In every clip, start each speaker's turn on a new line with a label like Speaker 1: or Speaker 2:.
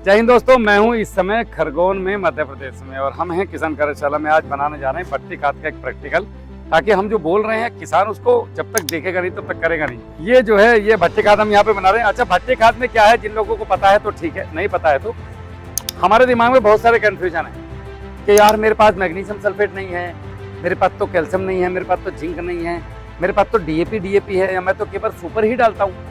Speaker 1: जय हिंद दोस्तों, मैं हूं इस समय खरगोन में मध्य प्रदेश में और हम हैं किसान कार्यशाला में। आज बनाने जा रहे हैं भट्टी खाद का एक प्रैक्टिकल, ताकि हम जो बोल रहे हैं किसान उसको जब तक देखेगा नहीं तब तक करेगा नहीं। ये जो है ये भट्टी खाद हम यहाँ पे बना रहे हैं। अच्छा, भट्टी खाद में क्या है, जिन लोगों को पता है तो ठीक है, नहीं पता है तो हमारे दिमाग में बहुत सारे कन्फ्यूजन है कि यार मेरे पास मैग्नीशियम सल्फेट नहीं है, मेरे पास तो कैल्शियम नहीं है, मेरे पास तो जिंक नहीं है, मेरे पास तो डीएपी है, या मैं तो केवल सुपर ही डालता हूँ,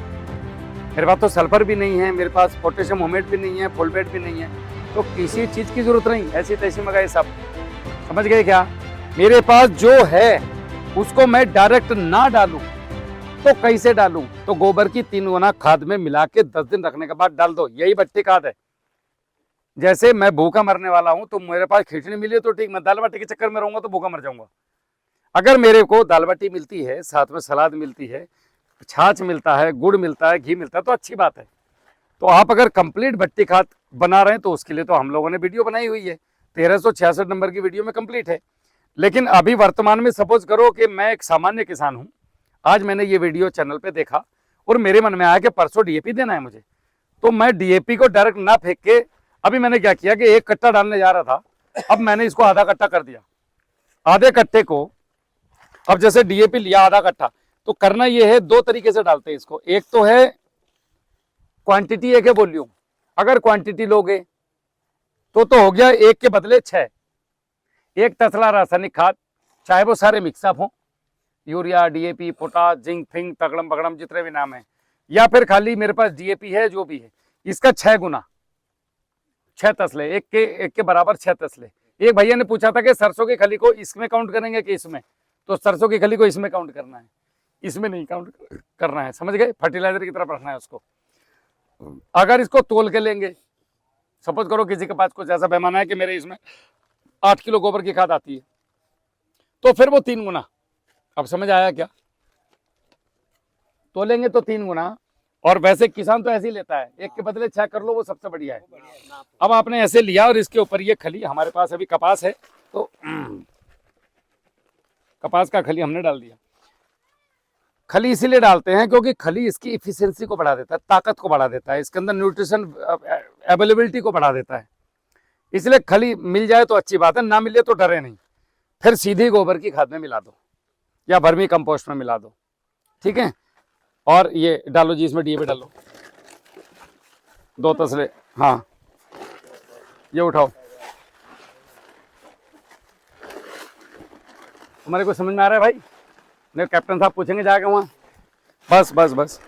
Speaker 1: मेरे पास तो सल्फर भी नहीं है, मेरे पास पोटेशियम होमेट भी नहीं है, फुलबेट भी नहीं है, तो किसी चीज़ की जरूरत नहीं, ऐसी तैसी मंगाए सब। समझ गए क्या? मेरे पास जो है उसको मैं डायरेक्ट ना डालूं तो कैसे डालूं? तो गोबर की 3 गुना खाद में मिला के 10 दिन रखने के बाद डाल दो, यही भट्टी खाद है। जैसे मैं भूखा मरने वाला हूं तो मेरे पास खिचड़ी मिली तो ठीक, मैं दाल बाटी के चक्कर में रहूंगा तो भूखा मर जाऊंगा। अगर मेरे को दाल बाटी मिलती है, साथ में सलाद मिलती है, छाछ मिलता है, गुड़ मिलता है, घी मिलता है, तो अच्छी बात है। तो आप अगर कंप्लीट भट्टी खाद बना रहे हैं तो उसके लिए तो हम लोगों ने वीडियो बनाई हुई है, 1366 नंबर की वीडियो में कंप्लीट है। लेकिन अभी वर्तमान में सपोज करो कि मैं एक सामान्य किसान हूं, आज मैंने ये वीडियो चैनल पे देखा और मेरे मन में आया कि परसों डीएपी देना है मुझे, तो मैं डीएपी को डायरेक्ट ना फेंक के अभी मैंने क्या किया कि 1 कट्टा डालने जा रहा था, अब मैंने इसको आधा कट्टा कर दिया। आधे कट्टे को अब जैसे डीएपी लिया आधा कट्टा, तो करना ये है 2 तरीके से डालते हैं इसको। एक तो है क्वांटिटी, एक है वॉल्यूम। अगर क्वांटिटी लोगे तो हो गया 1 के बदले 6। 1 तसला रासायनिक खाद, चाहे वो सारे मिक्सअप हो, यूरिया, डीएपी, पोटास, जिंक, फिंक, तगड़म बगड़म, जितने भी नाम है, या फिर खाली मेरे पास डीएपी है, जो भी है, इसका 6 गुना, 6 तसले, एक के बराबर 6 तसले। एक भैया ने पूछा था कि सरसों की खली को इसमें काउंट करेंगे कि इसमें, तो सरसों की खली को इसमें काउंट करना है, इसमें नहीं काउंट करना है। समझ गए? फर्टिलाइजर की तरफ रखना है उसको। अगर इसको तोल के लेंगे, सपोज करो किसी के पास कुछ ऐसा पैमाना है कि मेरे इसमें 8 किलो गोबर की खाद आती है, तो फिर वो 3 गुना। अब समझ आया क्या? तोलेंगे तो 3 गुना, और वैसे किसान तो ऐसे ही लेता है, 1 के बदले 6 कर लो, वो सबसे बढ़िया है। अब आपने ऐसे लिया और इसके ऊपर ये खली, हमारे पास अभी कपास है तो कपास का खली हमने डाल दिया। खली इसीलिए डालते हैं क्योंकि खली इसकी इफिशियंसी को बढ़ा देता है, ताकत को बढ़ा देता है, इसके अंदर न्यूट्रिशन अवेलेबिलिटी को बढ़ा देता है। इसलिए खली मिल जाए तो अच्छी बात है, ना मिले तो डरे नहीं, फिर सीधी गोबर की खाद में मिला दो या वर्मी कंपोस्ट में मिला दो, ठीक है। और ये डालो जी, इसमें डीएपी डालो 2 तसले। हाँ, ये उठाओ। तुम्हारे को समझ में आ रहा है भाई? नहीं, कैप्टन साहब पूछेंगे जाके वहाँ। बस बस बस,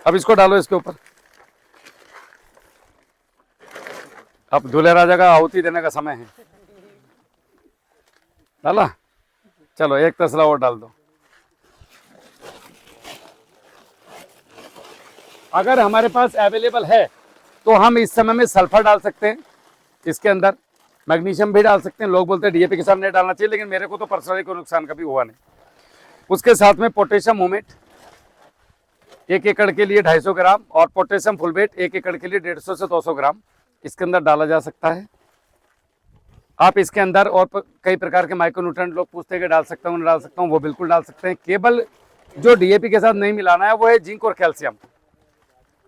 Speaker 1: अब इसको डालो इसके ऊपर। अब दूल्हे राजा का आहुति देने का समय है। डाला? चलो 1 तसला और डाल दो। अगर हमारे पास अवेलेबल है तो हम इस समय में सल्फर डाल सकते हैं, इसके अंदर मैग्नीशियम भी डाल सकते हैं। लोग बोलते हैं डीएपी के साथ नहीं डालना चाहिए, लेकिन मेरे को तो पर्सनली कोई नुकसान कभी हुआ नहीं। उसके साथ में पोटेशियम होमेट 1 एकड़ के लिए 250 ग्राम, और पोटेशियम फुलबेट 1 एकड़ के लिए 150 से 200 ग्राम इसके अंदर डाला जा सकता है। आप इसके अंदर और कई प्रकार के माइक्रोन्यूट्रेंट लोग पूछते हैं कि डाल सकता हूँ, डाल सकता हूँ, वो बिल्कुल डाल सकते हैं। केवल जो डीएपी के साथ नहीं मिलाना है वो है जिंक और कैल्शियम।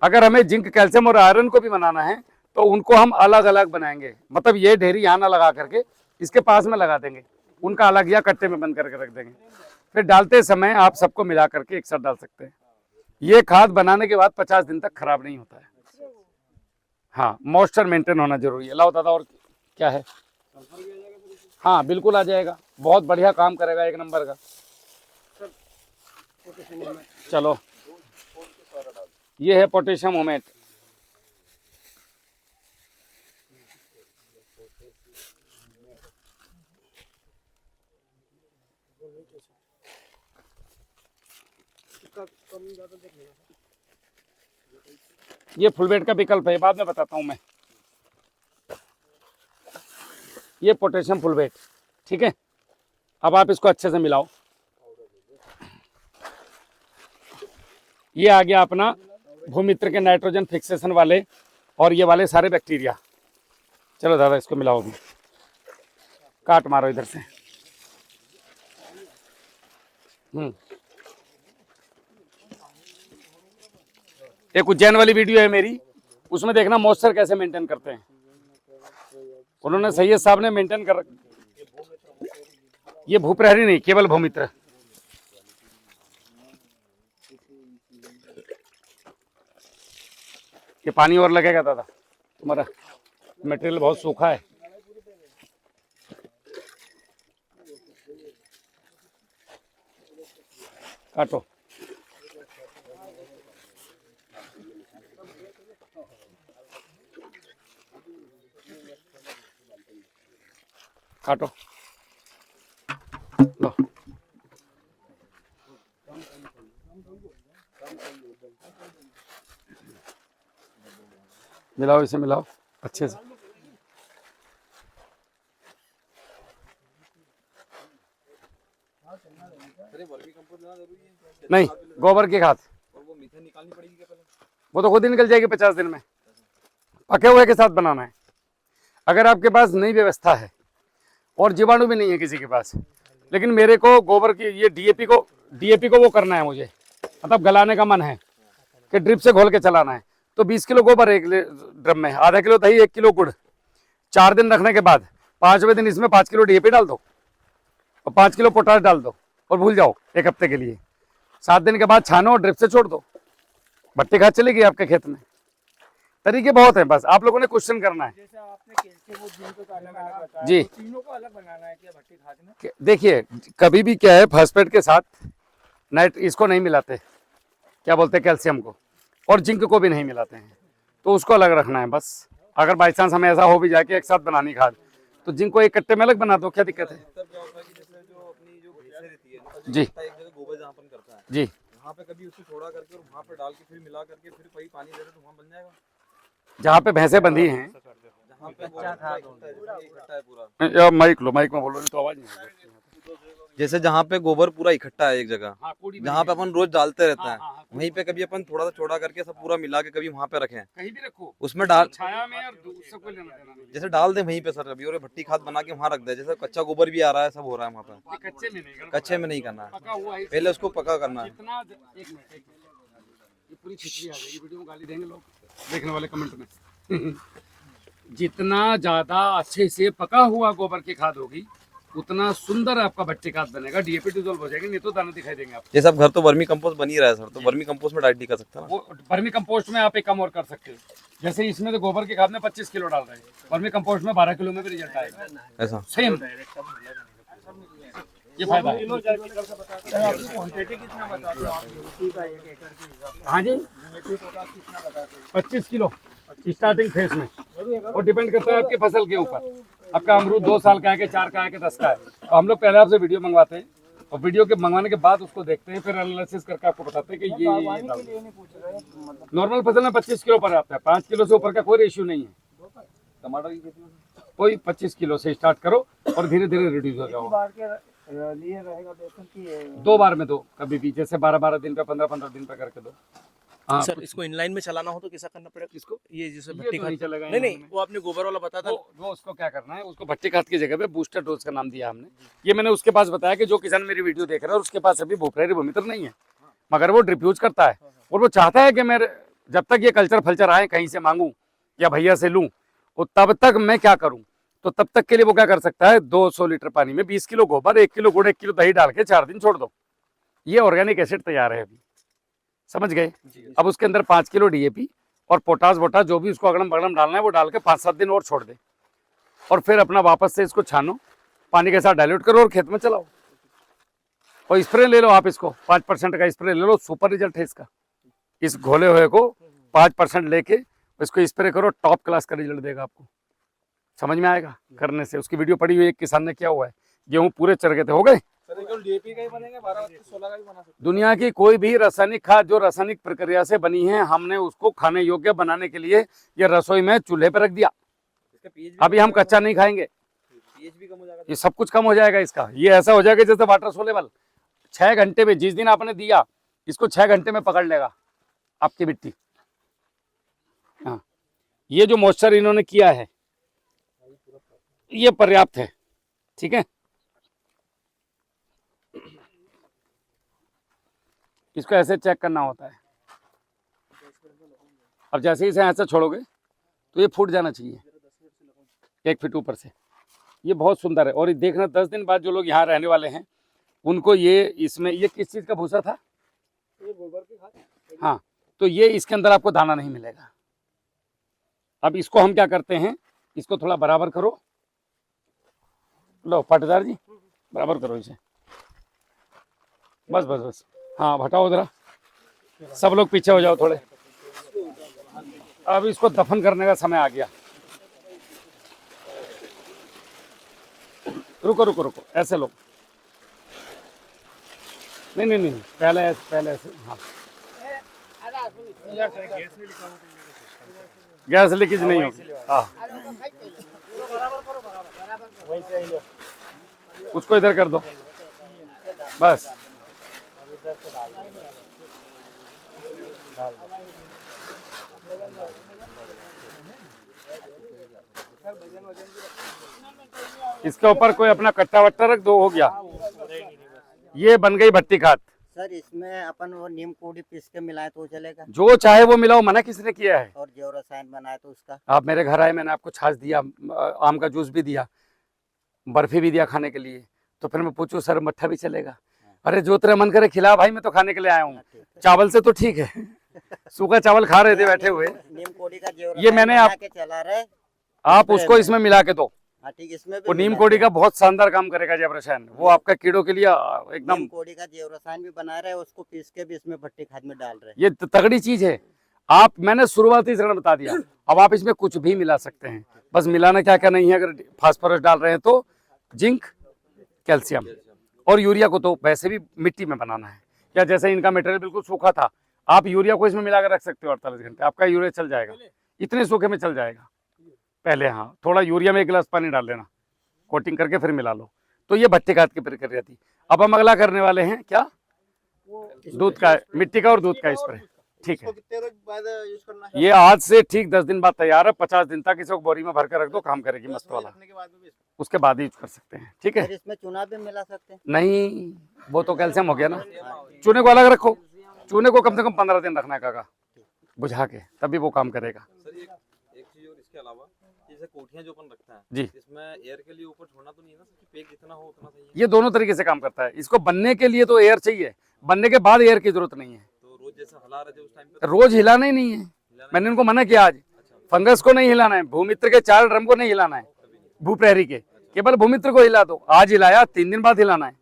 Speaker 1: अगर हमें जिंक, कैल्शियम और आयरन को भी बनाना है तो उनको हम अलग अलग बनाएंगे, मतलब ये ढेरी यहाँ ना लगा करके इसके पास में लगा देंगे, उनका अलग या कट्टे में बंद करके रख देंगे। फिर डालते समय आप सबको मिला करके एक साथ डाल सकते हैं। ये खाद बनाने के बाद 50 दिन तक खराब नहीं होता है। हाँ, मॉइस्चर मेंटेन होना जरूरी है। लाओ दादा, और क्या है? हाँ बिल्कुल आ जाएगा, बहुत बढ़िया काम करेगा, 1 नंबर का। चलो, ये है पोटेशियम होमेट। ये फुलबेट का विकल्प है, बाद में बताता हूं मैं। ये पोटेशियम फुलबेट, ठीक है। अब आप इसको अच्छे से मिलाओ। ये आ गया अपना भूमित्र के नाइट्रोजन फिक्सेशन वाले और ये वाले सारे बैक्टीरिया। चलो दादा, इसको मिलाओ, काट मारो इधर से। एक उज्जैन वाली वीडियो है मेरी, उसमें देखना मॉइस्चर कैसे मेंटेन करते हैं। उन्होंने सैयद साहब ने मेंटेन कर, ये भूप्रहरी नहीं, केवल भूमित्र। ये पानी और लगेगा दादा, तुम्हारा मटेरियल बहुत सूखा है। काटो। काटो लो। मिलाओ, इसे मिलाओ अच्छे से। नहीं, गोबर की खाद
Speaker 2: वो मीथेन निकालनी पड़ेगी क्या पहले?
Speaker 1: वो तो खुद ही निकल जाएगी 50 दिन में। पके हुए के साथ बनाना है। अगर आपके पास नई व्यवस्था है और जीवाणु भी नहीं है किसी के पास, लेकिन मेरे को गोबर की ये डीएपी को वो करना है, मुझे मतलब गलाने का मन है कि ड्रिप से घोल के चलाना है, तो 20 किलो गोबर एक ड्रम में, आधा किलो दही, 1 किलो गुड़, 4 दिन रखने के बाद 5वें दिन इसमें 5 किलो डीएपी डाल दो और 5 किलो पोटाश डाल दो और भूल जाओ 1 हफ्ते के लिए। 7 दिन के बाद छानो और ड्रिप से छोड़ दो, भट्टी खाद चलेगी आपके खेत में। तरीके बहुत हैं, बस आप लोगों ने क्वेश्चन करना है।
Speaker 3: जैसे आपने कैल्शियम और जिंक का अलग अलग बताया,
Speaker 1: जी।
Speaker 3: तो तीनों को अलग बनाना है क्या भट्टी खाद में?
Speaker 1: देखिए कभी भी क्या है, फास्फेट के साथ नाइट इसको नहीं मिलाते, क्या बोलते हैं, कैल्शियम को, और जिंक को भी नहीं मिलाते हैं, तो उसको अलग रखना है बस। अगर बाई चांस हमें ऐसा हो भी जाए कि एक साथ बनानी खाद, तो जिंक को एक कट्टे में अलग बना दो, क्या दिक्कत है।
Speaker 2: तब क्या होता है कि जैसे जो अपनी जो भैंसें रहती है ना,
Speaker 1: जी
Speaker 2: एक जगह गोबर जहाँ अपन करता है,
Speaker 1: जी,
Speaker 2: वहाँ पे कभी उसको छोड़ा करके और वहाँ पे डाल के फिर मिला करके फिर वही पानी दे दे तो वहाँ बन जाएगा।
Speaker 1: जहाँ पे भैंसें बंधी हैं,
Speaker 2: जहाँ पे गोबर पूरा इकट्ठा है पूरा,
Speaker 1: या माइक लो, माइक में बोलो नहीं तो आवाज नहीं आएगी।
Speaker 2: जैसे जहाँ पे गोबर पूरा इकट्ठा है एक जगह,
Speaker 1: हाँ, कूड़ी
Speaker 2: जहाँ पे अपन रोज डालते रहते हैं,
Speaker 1: हाँ,
Speaker 2: वहीं पे कभी अपन थोड़ा सा छोड़ा करके सब पूरा मिला के कभी वहाँ पे रखें,
Speaker 1: कहीं भी रखो,
Speaker 2: उसमें डाल,
Speaker 1: छाया में, और उससे कोई लेना देना नहीं।
Speaker 2: जैसे डाल दे वहीं पे सर कभी, और ये भट्टी खाद बना के वहाँ रख दे। जैसे कच्चा गोबर भी आ रहा है, सब हो रहा है वहाँ पे,
Speaker 1: ये कच्चे में नहीं करना,
Speaker 2: कच्चे में नहीं करना है,
Speaker 1: पका हुआ है।
Speaker 2: पहले उसको पका करना है।
Speaker 1: कितना, एक मिनट, ये पूरी खिचड़ी आ जाएगी, वीडियो में गाली देंगे लोग देखने वाले कमेंट में। जितना ज्यादा अच्छे से पका हुआ गोबर की खाद होगी, उतना सुंदर आपका भट्टी खाद बनेगा, डीएपी डिजोल्व हो जाएगी, नहीं तो दाने दिखाई देंगे आपको।
Speaker 2: ये सब घर तो वर्मी कंपोस्ट बन ही रहा है सर, तो वर्मी कंपोस्ट में डाइट नहीं कर सकता ना।
Speaker 1: वो वर्मी कंपोस्ट में आप एक कम और कर सकते हो, जैसे इसमें तो गोबर की खाद में 25 किलो डाल रहे हैं, वर्मी कंपोस्ट में 12 किलो में भी रिजल्ट आएगा,
Speaker 2: ऐसा
Speaker 1: सेम। ये फायदा है।
Speaker 3: क्वांटिटी कितना बताते हो आप मिट्टी का एक एकड़ के हिसाब से?
Speaker 1: हाँ जी,
Speaker 3: पोटाश कितना बताते हो?
Speaker 1: 25 किलो स्टार्टिंग फेज में, और डिपेंड करता है आपकी फसल के ऊपर। आपका अमरूद 2 साल का है कि 4 का है कि 10 का है, तो हम लोग पहले आपसे वीडियो मंगवाते हैं, और वीडियो के मंगवाने के बाद उसको देखते हैं, फिर एनालिसिस करके आपको बताते हैं कि ये
Speaker 3: बागवानी के लिए नहीं पूछ रहे, मतलब
Speaker 1: नॉर्मल फसल में 25 किलो पर आता है, 5 किलो से ऊपर का कोई रेशियो नहीं है।
Speaker 2: टमाटर की खेती में
Speaker 1: कोई 25 किलो से स्टार्ट करो और धीरे धीरे रिड्यूस हो
Speaker 3: एक
Speaker 1: जाओ।
Speaker 3: बार के लिए रहेगा बेसन की
Speaker 1: 2 बार में दो, कभी भी, जैसे 12-12 दिन पे, 15-15 दिन पे करके दो। हाँ,
Speaker 4: सर इसको इनलाइन में चलाना हो तो कैसा करना पड़ेगा?
Speaker 1: किसको?
Speaker 4: ये जैसे
Speaker 1: ये
Speaker 4: भट्टी
Speaker 1: तो
Speaker 4: खाद
Speaker 1: नहीं चलेगा
Speaker 4: नहीं नहीं,
Speaker 1: इनलाइन में।
Speaker 4: वो आपने गोबर वाला बताया था।
Speaker 1: वो उसको क्या करना है, उसको भट्टी खाद की जगह पे बूस्टर डोज का नाम दिया हमने। ये मैंने उसके पास बताया कि जो किसान मेरी वीडियो देख रहा है और उसके पास अभी भूप्रहरी भूमित्र नहीं है, मगर वो ड्रिप यूज करता है, और वो चाहता है कि मैं जब तक ये कल्चर फल्चर आए कहीं से मांगूं या भैया से लूं, और तब तक मैं क्या करूं, तो तब तक के लिए वो क्या कर सकता है, 200 लीटर पानी में 20 किलो गोबर, 1 किलो गुड़, 1 किलो दही डाल के 4 दिन छोड़ दो, ये ऑर्गेनिक एसिड तैयार है अभी, समझ गए। अब उसके अंदर 5 किलो डीएपी और पोटास वोटास जो भी उसको अगड़म बगड़म डालना है वो डाल के 5-7 दिन और छोड़ दे, और फिर अपना वापस से इसको छानो, पानी के साथ डाइल्यूट करो और खेत में चलाओ, और स्प्रे ले लो आप, इसको 5% का स्प्रे ले लो, सुपर रिजल्ट है इसका। इस घोले हुए को 5% लेके इसको स्प्रे करो, टॉप क्लास का रिजल्ट देगा आपको, समझ में आएगा करने से। उसकी वीडियो पड़ी हुई एक किसान ने किया हुआ है, गेहूं पूरे चर गए थे, हो गए।
Speaker 2: सर केवल डीएपी का ही बनेगा, 12-16 का भी बना सकते
Speaker 1: दुनिया की कोई भी रासायनिक खाद जो रासायनिक प्रक्रिया से बनी है, हमने उसको खाने योग्य बनाने के लिए ये रसोई में चूल्हे पर रख दिया।
Speaker 2: इसका पीएच
Speaker 1: अभी हम कच्चा नहीं खाएंगे,
Speaker 2: भी कम हो जाएगा।
Speaker 1: ये सब कुछ कम हो जाएगा इसका। ये ऐसा हो जाएगा जैसे वाटर सोलेबल, 6 घंटे में, जिस दिन आपने दिया इसको 6 घंटे में पकड़ लेगा आपकी मिट्टी। हाँ, ये जो मॉइस्चर इन्होंने किया है ये पर्याप्त है, ठीक है। इसको ऐसे चेक करना होता है, अब जैसे ही इसे ऐसा छोड़ोगे तो ये फूट जाना चाहिए 1 फीट ऊपर से। ये बहुत सुंदर है। और ये देखना 10 दिन बाद जो लोग यहाँ रहने वाले हैं उनको ये इसमें ये किस चीज़ का भूसा था?
Speaker 3: ये गोबर की खाद।
Speaker 1: हाँ, तो ये इसके अंदर आपको दाना नहीं मिलेगा। अब इसको हम क्या करते हैं, इसको थोड़ा बराबर करो। लो पाटीदार जी बराबर करो इसे, बस बस बस। हाँ हटाओ जरा, सब लोग पीछे हो जाओ थोड़े। अब इसको दफन करने का समय आ गया। रुको रुको रुको, ऐसे लो। नहीं नहीं नहीं, पहले ऐसे। हाँ, गैस लीकेज नहीं होगी। हाँ, उसको इधर कर दो बस। इसके ऊपर कोई अपना कट्टा वट्टा रख दो, हो गया। ये बन गई भट्टी खाद।
Speaker 5: सर इसमें अपन वो नीम कोड़ी पीस के मिलाए तो चलेगा?
Speaker 1: जो चाहे वो मिलाओ, मना किसने किया है?
Speaker 5: और जैव रसायन बनाए तो उसका?
Speaker 1: आप मेरे घर आए, मैंने आपको छाछ दिया, आम का जूस भी दिया, बर्फी भी दिया खाने के लिए। तो फिर मैं पूछूं सर मट्ठा भी चलेगा? अरे जो तेरा मन करे खिला भाई, मैं तो खाने के लिए आया हूँ। चावल से तो ठीक है, सूखा चावल खा रहे थे बैठे हुए।
Speaker 5: नीम कोड़ी का जैव
Speaker 1: ये मैंने आप
Speaker 5: चला रहे,
Speaker 1: आप उसको इसमें मिला के दो।
Speaker 5: हाँ ठीक, इसमें
Speaker 1: वो नीम कोड़ी का बहुत शानदार काम करेगा जैव रसायन, वो आपका कीड़ों के लिए एकदम।
Speaker 5: नीम कोड़ी का जैव रसायन भी बना रहे, उसको पीस के भी इसमें भट्टी खाद में डाल रहे।
Speaker 1: ये तगड़ी चीज है। आप, मैंने शुरुआती चरण बता दिया। अब आप इसमें कुछ भी मिला सकते हैं, बस मिलाना क्या क्या नहीं है। अगर फास्फोरस डाल रहे हैं तो जिंक, कैल्शियम और यूरिया को तो वैसे भी मिट्टी में बनाना है। या जैसे इनका मटेरियल बिल्कुल सूखा था, आप यूरिया को इसमें मिलाकर रख सकते हो 48 घंटे, आपका यूरिया चल जाएगा, इतने सूखे में चल जाएगा। पहले हाँ, थोड़ा यूरिया में 1 गिलास पानी डाल लेना, कोटिंग करके फिर मिला लो। तो ये भट्टी खाद की प्रक्रिया थी। अब हम अगला करने वाले हैं क्या, दूध का, मिट्टी का और दूध का स्प्रे। ठीक है,
Speaker 3: कितने रोज बाद यूज करना है?
Speaker 1: ये आज से ठीक 10 दिन बाद तैयार है। 50 दिन तक इसको बोरी में भर कर रख दो, काम करेगी मस्त वाला।
Speaker 3: रखने के बाद में भी
Speaker 1: उसके बाद ही यूज कर सकते हैं। ठीक है,
Speaker 5: फिर इसमें चूना भी मिला सकते हैं?
Speaker 1: नहीं वो तो कैल्शियम हो गया ना, चूने को अलग रखो। चूने को कम से कम 15 दिन रखना है काका, बुझा के, तभी वो काम करेगा।
Speaker 2: सर एक चीज और इसके अलावा, जैसे कोठियां जो अपन रखते हैं
Speaker 1: जी,
Speaker 2: इसमें एयर के लिए ऊपर छोड़ना तो नहीं है ना, कि पेक जितना हो उतना सही है?
Speaker 1: ये दोनों तरीके से काम करता है। इसको बनने के लिए तो एयर चाहिए, बनने के बाद एयर की जरूरत नहीं है।
Speaker 2: तो रोज जैसे हिला रहे थे उस टाइम पे
Speaker 1: रोज हिलाना ही नहीं है, मैंने उनको मना किया। आज फंगस को नहीं हिलाना है, भूमित्र के 4 ड्रम को नहीं हिलाना है, भूप्रहरी के, केवल भूमित्र को हिला दो। आज हिलाया 3 दिन बाद हिलाना है,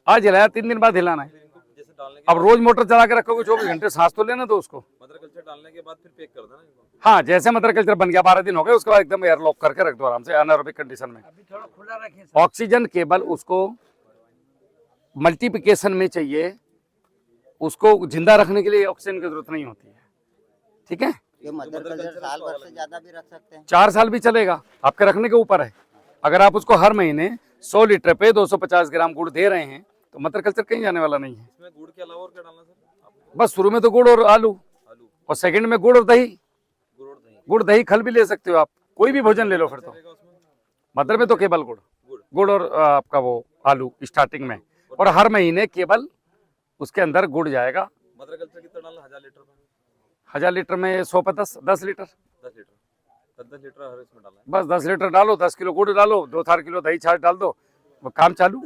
Speaker 1: आज हिलाया 3 दिन बाद हिलाना है।
Speaker 2: जैसे डालने
Speaker 1: अब रोज मोटर चला के रखोगे 24 घंटे, सांस तो लेना दो उसको।
Speaker 2: मदर कल्चर डालने के बाद फिर पैक कर देना इनको।
Speaker 1: हाँ, जैसे मदर कल्चर बन गया, 12 दिन हो गए, उसके बाद एकदम एयर लॉक करके रख दो आराम से एनारोबिक कंडीशन में।
Speaker 3: अभी थोड़ा खुला रखें।
Speaker 1: ऑक्सीजन केवल उसको मल्टीप्लिकेशन में चाहिए, उसको जिंदा रखने के लिए ऑक्सीजन की जरूरत नहीं होती है। ठीक है,
Speaker 5: ये मदर कल्चर साल भर से ज्यादा भी रख सकते हैं?
Speaker 1: 4 साल भी चलेगा, आपके रखने के ऊपर है। अगर आप उसको हर महीने 100 लीटर पे 250 ग्राम गुड़ दे रहे हैं तो मदर कल्चर कहीं जाने वाला नहीं है।
Speaker 2: इसमें गुड़ के अलावा और क्या डालना सर?
Speaker 1: बस शुरू में तो गुड़ और आलू, और सेकंड में गुड़ और दही।
Speaker 2: गुड़ और दही?
Speaker 1: गुड़ दही खल भी ले सकते हो आप, कोई भी भोजन ले लो फिर तो।
Speaker 2: रहेगा उसमें?
Speaker 1: मदर में तो केवल गुड़ और आपका वो आलू स्टार्टिंग में, और हर महीने केवल उसके अंदर गुड़ जाएगा।
Speaker 2: मदर कल्चर कितना डालना? 1000 लीटर में?
Speaker 1: 1000 लीटर में 100 पे 10 लीटर,
Speaker 2: 10 लीटर, 10 लीटर हर इसमें डालना है।
Speaker 1: बस 10 लीटर डालो, 10 किलो गुड़ डालो, 2-4 किलो दही छाछ डाल दो, वो काम चालू।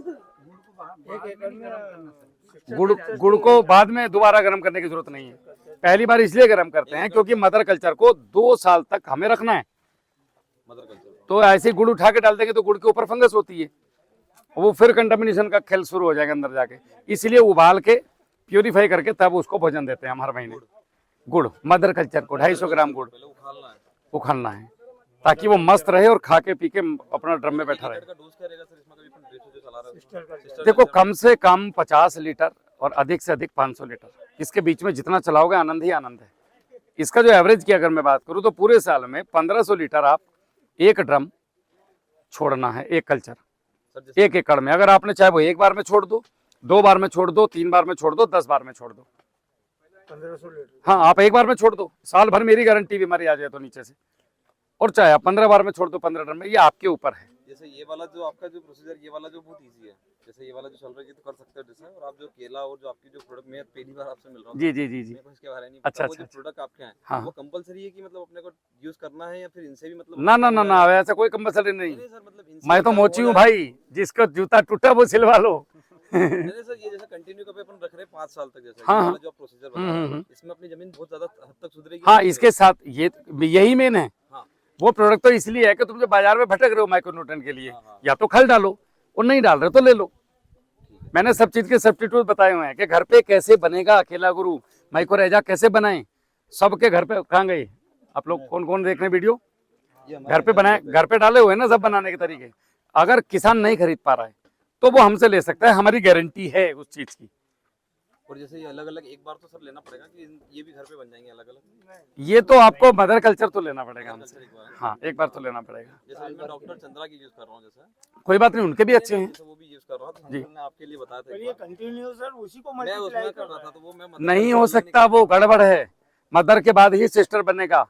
Speaker 1: गुड़ को बाद में दोबारा गर्म करने की जरूरत नहीं है। पहली बार इसलिए गर्म करते हैं क्योंकि मदर कल्चर को 2 साल तक हमें रखना है।
Speaker 2: मदर कल्चर
Speaker 1: तो ऐसे गुड़ उठा के डाल देंगे तो गुड़ के ऊपर फंगस होती है, वो फिर कंटामिनेशन का खेल शुरू हो जाएगा अंदर जाके। इसलिए उबाल के प्यूरिफाई करके तब उसको भोजन देते हैं हम हर महीने। गुड़ मदर कल्चर को 250 ग्राम गुड़
Speaker 2: पहले उखालना है।
Speaker 1: उखालना है ताकि वो मस्त रहे और खा के पी के अपना ड्रम में बैठा रहे।
Speaker 2: का डोज क्या रहेगा सर इसमें? कभी अपन रेशो जो चला रहे हैं
Speaker 1: देखो, कम से कम 50 लीटर और अधिक से अधिक 500 लीटर, इसके बीच में जितना चलाओगे आनंद ही आनंद है। इसका जो एवरेज की अगर मैं बात करूं तो पूरे साल में 1500 लीटर आप 1 ड्रम छोड़ना है, एक कल्चर 1 एकड़ में। अगर आपने चाहे वो 1 बार में छोड़ दो, 2 बार में छोड़ दो, 3 बार में छोड़ दो, 10 बार में छोड़ दो,
Speaker 3: 1500 लीटर।
Speaker 1: हाँ आप 1 बार में छोड़ दो, साल भर मेरी गारंटी बीमारी आ जाए तो नीचे से, और चाहे आप 15 बार में छोड़ दो 15 ड्रम में, ये आपके ऊपर है।
Speaker 2: जैसे ये वाला जो आपका जो प्रोसीजर, ये वाला जो बहुत इजी है, जैसे ये वाला जो चल रहा है ये तो कर सकते हो जैसे, और आप जो केला और जो आपकी जो प्रोडक्ट, मैं पहली बार आपसे मिल रहा हूँ
Speaker 1: जी जी जी जी।
Speaker 2: मेरे को इसके बारे में नहीं
Speaker 1: अच्छा,
Speaker 2: पता। वो
Speaker 1: अच्छा,
Speaker 2: जो प्रोडक्ट आपके हैं
Speaker 1: हाँ।
Speaker 2: वो कंपलसरी है कि मतलब अपने को यूज करना है, या फिर इनसे भी मतलब
Speaker 1: ना ना ना ना, ऐसा कोई कंपल्सरी नहीं।
Speaker 2: नहीं सर, मतलब इनसे
Speaker 1: मैं तो
Speaker 2: काम
Speaker 1: मोची
Speaker 2: हो
Speaker 1: हूँ
Speaker 2: जाए।
Speaker 1: भाई, जिसका जूता टूटा वो सिलवा लो।
Speaker 2: नहीं सर, ये जैसे कंटिन्यू कभी अपन रख रहे हैं 5 साल तक, जैसे
Speaker 1: हाँ,
Speaker 2: ये
Speaker 1: हाँ।
Speaker 2: वाला जो आप प्रोसीजर बता रहे
Speaker 1: हम्म।
Speaker 2: हैं, इसमें अपनी जमीन बहुत ज्यादा हद तक सुधरेगी।
Speaker 1: हाँ, इसके साथ ये यही मेन है।
Speaker 2: हाँ।
Speaker 1: वो प्रोडक्ट तो इसलिए है कि तुम जो बाजार में भटक रहे हो माइक्रोन्यूट्रन के लिए,
Speaker 2: हाँ, हाँ।
Speaker 1: या तो खल डालो, और नहीं डाल रहे तो ले लो। मैंने सब चीज के सब्स्टिट्यूट बताए हुए हैं कि घर पे कैसे बनेगा अकेला गुरु, माइक्रोरेजा कैसे बनाएं। सबके घर पे कहाँ गए आप लोग, कौन कौन देख रहे हैं वीडियो?
Speaker 2: ये हमारे
Speaker 1: घर पे बनाए, घर पे डाले हुए हैं ना सब बनाने के तरीके। अगर किसान नहीं खरीद पा रहा है तो वो हमसे ले सकता है, हमारी गारंटी है उस चीज की।
Speaker 2: और जैसे ये अलग अलग एक बार तो सर लेना पड़ेगा कि ये भी घर पे बन जाएंगे अलग अलग?
Speaker 1: ये तो आपको मदर कल्चर तो लेना पड़ेगा हमसे।
Speaker 2: एक बार,
Speaker 1: हाँ, एक बार तो लेना पड़ेगा।
Speaker 2: जैसे मैं डॉक्टर चंद्रा की यूज कर रहा हूँ, जैसे
Speaker 1: कोई बात नहीं, उनके भी अच्छे हैं।
Speaker 2: जैसे वो भी यूज कर रहा था,
Speaker 1: जी।
Speaker 2: मैंने आपके लिए बताया था
Speaker 3: पर
Speaker 2: एक
Speaker 3: ये
Speaker 2: बार।
Speaker 3: कंटिन्यू सर उसी को
Speaker 2: मैं
Speaker 3: मल्टीप्लाई
Speaker 2: उसमें
Speaker 3: कर
Speaker 2: कर रहा
Speaker 3: रहा
Speaker 2: था, तो वो मैं
Speaker 1: नहीं हो सकता, वो गड़बड़ है। मदर के बाद ही सिस्टर बनेगा।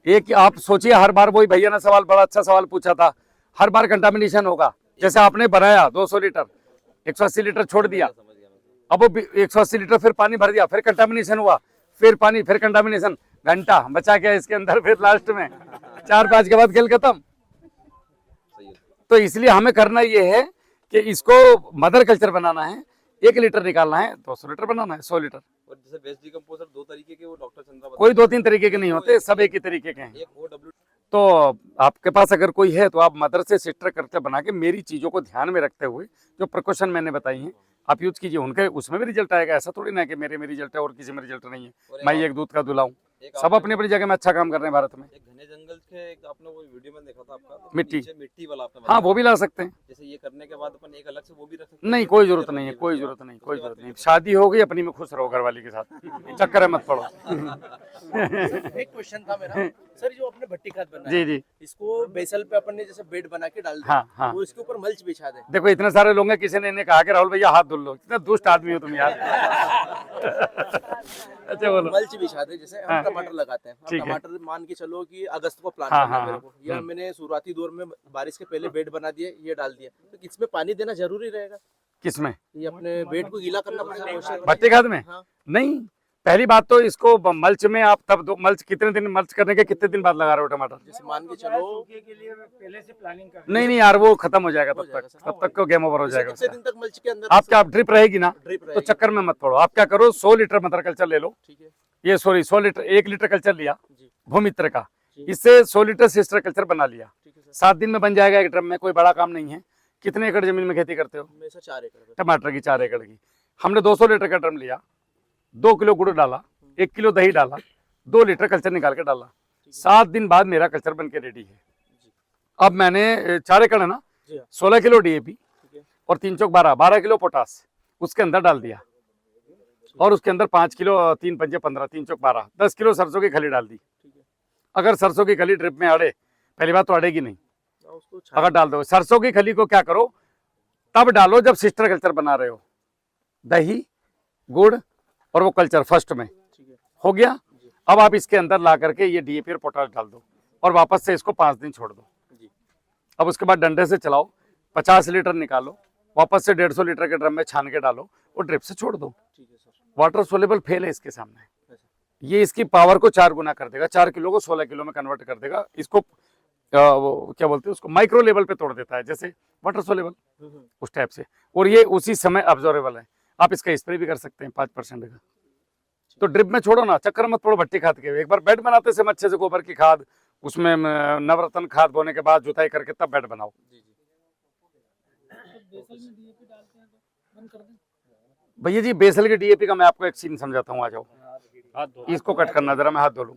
Speaker 1: एक आप सोचिए, हर बार वही भैया ने सवाल, बड़ा अच्छा सवाल पूछा था, हर बार कंटामिनेशन होगा। जैसे आपने बनाया 200 लीटर, 180 लीटर छोड़ दिया,
Speaker 2: समझ गया मैं।
Speaker 1: अब वो 180 लीटर फिर पानी भर दिया, फिर कंटामिनेशन हुआ, फिर पानी, फिर कंटामिनेशन, घंटा बचा क्या इसके अंदर, फिर लास्ट में 4-5 के बाद खेल खत्म।
Speaker 2: सही है।
Speaker 1: तो इसलिए हमें करना ये है कि इसको मदर कल्चर बनाना है, 1 लीटर निकालना है, 200 लीटर बनाना है, 100 लीटर।
Speaker 2: और जैसे बेस्ट डिकम्पोजर 2 तरीके के वो डॉक्टर चंद्रा बता
Speaker 1: कोई 2-3 तरीके के नहीं होते, सब एक ही तरीके के हैं।
Speaker 2: एक OW।
Speaker 1: तो आपके पास अगर कोई है तो आप मदर से सिस्टर करके बना के मेरी चीज़ों को ध्यान में रखते हुए जो प्रिकॉशन मैंने बताई हैं आप यूज कीजिए, उनके उसमें भी रिजल्ट आएगा। ऐसा थोड़ी ना कि मेरे में रिजल्ट है और किसी में रिजल्ट नहीं है। मैं एक दूध का दूल्हा हूँ,
Speaker 2: एक
Speaker 1: सब अपनी अपनी जगह में अच्छा काम कर रहे हैं भारत में।
Speaker 2: एक घने जंगल के एक आपने वो वीडियो में देखा था आपका, तो
Speaker 1: मिट्टी।
Speaker 2: नीचे मिट्टी वाला आपने
Speaker 1: हाँ,
Speaker 2: बताया।
Speaker 1: वो भी ला सकते हैं।
Speaker 2: जैसे ये करने के बाद अपन एक अलग से वो भी रख सकते हैं?
Speaker 1: नहीं, कोई जरूरत नहीं है, कोई जरूरत नहीं, कोई जरूरत नहीं। शादी हो गई, अपनी में खुश रहो घरवाली के साथ, चक्कर में मत पड़ो।
Speaker 4: एक क्वेश्चन था मेरा सर, जो आपने भट्टी खाद बनाया
Speaker 1: जी जी।
Speaker 4: इसको बेसल पे अपन ने जैसे बेड बना के डाल दिया,
Speaker 1: हाँ हाँ।
Speaker 4: वो इसके ऊपर मल्च बिछा दे।
Speaker 1: देखो इतने सारे लोग हैं, किसी ने इन्हें कहा कि राहुल भैया हाथ धुल लो, कितना दुष्ट आदमी हो तुम यार। अच्छा बोलो।
Speaker 4: मल्च बिछा दे, जैसे हम
Speaker 1: हाँ।
Speaker 4: टमाटर लगाते हैं,
Speaker 1: ठीक
Speaker 4: हम
Speaker 1: है।
Speaker 4: टमाटर मान के चलो कि अगस्त को प्लांट
Speaker 1: हाँ,
Speaker 4: करना है
Speaker 1: हाँ,
Speaker 4: मेरे को, या मैंने शुरुआती दौर में बारिश के पहले बेड बना दिया, ये डाल दिया, तो इसमें पानी देना जरूरी रहेगा?
Speaker 1: किसमें?
Speaker 4: ये अपने बेड को गीला करना पड़ेगा?
Speaker 1: भट्टी खाद में?
Speaker 4: हाँ।
Speaker 1: नहीं, पहली बात तो इसको मल्च में आप तब दो, मल्च कितने दिन, मल्च करने के कितने दिन बाद लगा रहे हो टमाटर?
Speaker 4: जैसे मान के चलो
Speaker 3: सूखे के लिए पहले से प्लानिंग कर
Speaker 1: नहीं नहीं यार, वो खत्म हो जाएगा
Speaker 4: हो
Speaker 1: तब
Speaker 4: जाएगा
Speaker 1: तक,
Speaker 4: सर।
Speaker 1: तब तक को गेम ओवर हो
Speaker 4: जैसे
Speaker 1: जाएगा
Speaker 4: कितने
Speaker 1: उसका।
Speaker 4: दिन तक मल्च के अंदर
Speaker 1: आपका आप ड्रिप रहेगी ना,
Speaker 4: ड्रिप
Speaker 1: तो
Speaker 4: रहेगी?
Speaker 1: चक्कर में मत पड़ो। आप क्या करो, 100 लीटर मदर कल्चर ले लो,
Speaker 4: ठीक है
Speaker 1: ये सॉरी 100 लीटर, 1 लीटर कल्चर लिया
Speaker 4: जी,
Speaker 1: भूमित्र का,
Speaker 4: जी।
Speaker 1: इससे 100 लीटर सिस्टर कल्चर बना लिया,
Speaker 4: ठीक है सर।
Speaker 1: 7 दिन में बन जाएगा एक ड्रम में, कोई बड़ा काम नहीं है। कितने एकड़ जमीन में खेती करते हो?
Speaker 4: मैं सर 4 एकड़ में।
Speaker 1: टमाटर की 4 एकड़ की। हमने 200 लीटर का ड्रम लिया, 2 किलो गुड़ डाला, 1 किलो दही डाला, 2 लीटर कल्चर निकाल के डाला, 7 दिन बाद मेरा कल्चर बन के रेडी है।
Speaker 4: जी।
Speaker 1: अब मैंने 4 एकड़ है ना,
Speaker 4: जी हाँ।
Speaker 1: 16 किलो DAP
Speaker 4: ठीक है।
Speaker 1: और 3 चौक 12 किलो पोटास उसके अंदर डाल दिया, और उसके अंदर 5 किलो 3 पंजे 15 3 चौक 12 10 किलो सरसों की खली डाल दी।
Speaker 4: ठीक है।
Speaker 1: अगर सरसों की खली ड्रिप में अड़े, पहली बात तो अड़ेगी नहीं,
Speaker 4: और उसको
Speaker 1: अगर डाल दो। सरसों की खली को क्या करो, तब डालो जब सिस्टर कल्चर बना रहे हो, दही गुड़ और वो कल्चर फर्स्ट में
Speaker 4: ठीक है।
Speaker 1: हो गया। अब आप इसके अंदर ला करके ये DAP और पोटाश डाल दो, और वापस से इसको 5 दिन छोड़ दो।
Speaker 4: जी।
Speaker 1: अब उसके बाद डंडे से चलाओ, 50 लीटर निकालो, वापस से 150 लीटर के ड्रम में छान के डालो और ड्रिप से छोड़ दो।
Speaker 4: ठीक है सर।
Speaker 1: वाटर सोलेबल फेल है इसके सामने।
Speaker 4: ऐसा।
Speaker 1: ये इसकी पावर को 4 गुना कर देगा, 4 किलो को 16 किलो में कन्वर्ट कर देगा। इसको वो क्या बोलते हैं, उसको माइक्रो लेवल पे तोड़ देता है, जैसे वाटर सोलेबल उस टाइप से। और ये उसी समय अब्जॉर्बेबल है, आप इसका स्प्रे भी कर सकते हैं 5% का। तो ड्रिप में छोड़ो ना, चक्कर मत पड़ो भट्टी खाद के। एक बार बेड बनाते से अच्छे से गोबर की खाद, उसमें नवरत्न खाद बोने के बाद जुताई करके तब बेड बनाओ।
Speaker 4: जी जी।
Speaker 1: भैया जी बेसल के DAP का मैं आपको एक सीन समझाता हूँ, आ जाओ। इसको कट करना जरा, मैं हाथ धो लूँ।